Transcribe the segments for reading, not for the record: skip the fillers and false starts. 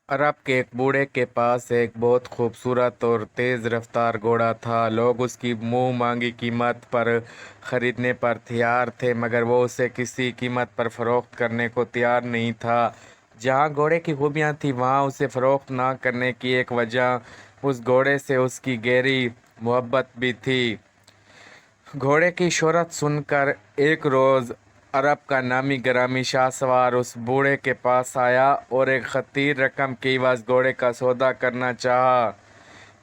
अरब के एक बूढ़े के पास एक बहुत खूबसूरत और तेज़ रफ्तार घोड़ा था। लोग उसकी मुंह मांगी कीमत पर खरीदने पर तैयार थे, मगर वो उसे किसी कीमत पर फरोख्त करने को तैयार नहीं था। जहाँ घोड़े की खूबियाँ थी, वहाँ उसे फरोख्त ना करने की एक वजह उस घोड़े से उसकी गहरी मोहब्बत भी थी। घोड़े की शोहरत सुनकर एक रोज़ अरब का नामी गिरामी शाहसवार उस बूढ़े के पास आया और एक खतीर रकम के एवज घोड़े का सौदा करना चाहा।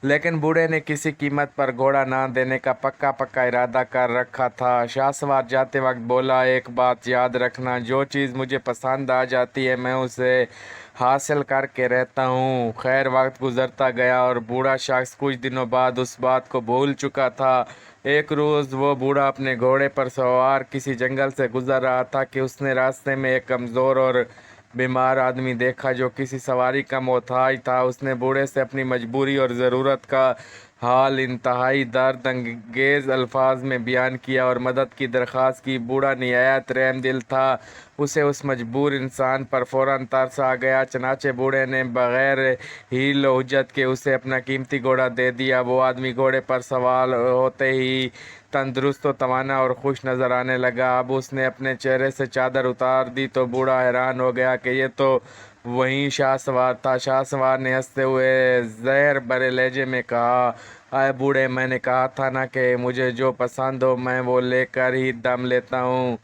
लेकिन बूढ़े ने किसी कीमत पर घोड़ा ना देने का पक्का पक्का इरादा कर रखा था। शाहसवार जाते वक्त बोला, एक बात याद रखना, जो चीज़ मुझे पसंद आ जाती है मैं उसे हासिल करके रहता हूँ। खैर, वक्त गुजरता गया और बूढ़ा शख्स कुछ दिनों बाद उस बात को भूल चुका था। एक रोज़ वो बूढ़ा अपने घोड़े पर सवार किसी जंगल से गुजर रहा था कि उसने रास्ते में एक कमज़ोर और बीमार आदमी देखा जो किसी सवारी का मोहताज था। उसने बूढ़े से अपनी मजबूरी और ज़रूरत का हाल इंतहाई दर्द अंगेज़ अल्फाज में बयान किया और मदद की दरख्वास्त की। बूढ़ा निहायत रहम दिल था। उसे उस मजबूर इंसान पर फ़ौरन तरस आ गया। चनाचे बूढ़े ने बग़ैर हील व हुज्जत के उसे अपना कीमती घोड़ा दे दिया। वो आदमी घोड़े पर सवार होते ही तंदुरुस्त व तवाना और खुश नज़र आने लगा। अब उसने अपने चेहरे से चादर उतार दी तो बूढ़ा हैरान हो गया कि ये तो वही शाहसवार था। शाहसवार ने हंसते हुए जहर भरे लहजे में कहा, आए बूढ़े, मैंने कहा था ना कि मुझे जो पसंद हो मैं वो लेकर ही दम लेता हूँ।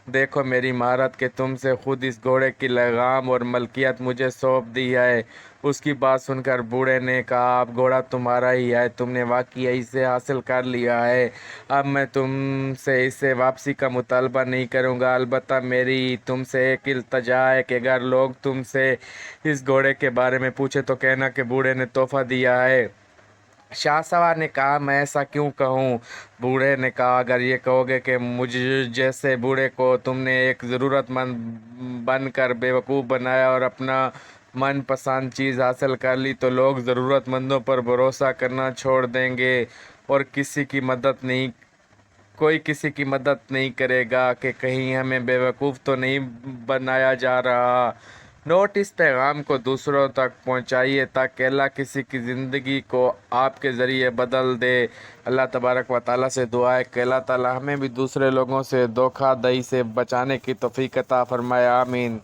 देखो मेरी महारत कि तुमसे खुद इस घोड़े की लगाम और मलकियत मुझे सौंप दी है। उसकी बात सुनकर बूढ़े ने कहा, अब घोड़ा तुम्हारा ही है, तुमने वाकई इसे हासिल कर लिया है। अब मैं तुमसे इसे वापसी का मुतालबा नहीं करूँगा। अलबत्ता मेरी तुमसे एक इल्तजा है कि अगर लोग तुमसे इस घोड़े के बारे में पूछे तो कहना कि बूढ़े ने तोहफा दिया है। शाहसवार ने कहा, मैं ऐसा क्यों कहूँ? बूढ़े ने कहा, अगर ये कहोगे कि मुझ जैसे बूढ़े को तुमने एक ज़रूरतमंद बनकर बेवकूफ़ बनाया और अपना मनपसंद चीज़ हासिल कर ली तो लोग ज़रूरतमंदों पर भरोसा करना छोड़ देंगे और कोई किसी की मदद नहीं करेगा कि कहीं हमें बेवकूफ़ तो नहीं बनाया जा रहा। नोट इस पैगाम को दूसरों तक पहुंचाइए ताकि अल्लाह किसी की ज़िंदगी को आपके ज़रिए बदल दे। अल्लाह तबारक व ताला से दुआ है कि अल्लाह ताला हमें भी दूसरे लोगों से धोखाधड़ी से बचाने की तौफीक अता फरमाए। आमीन।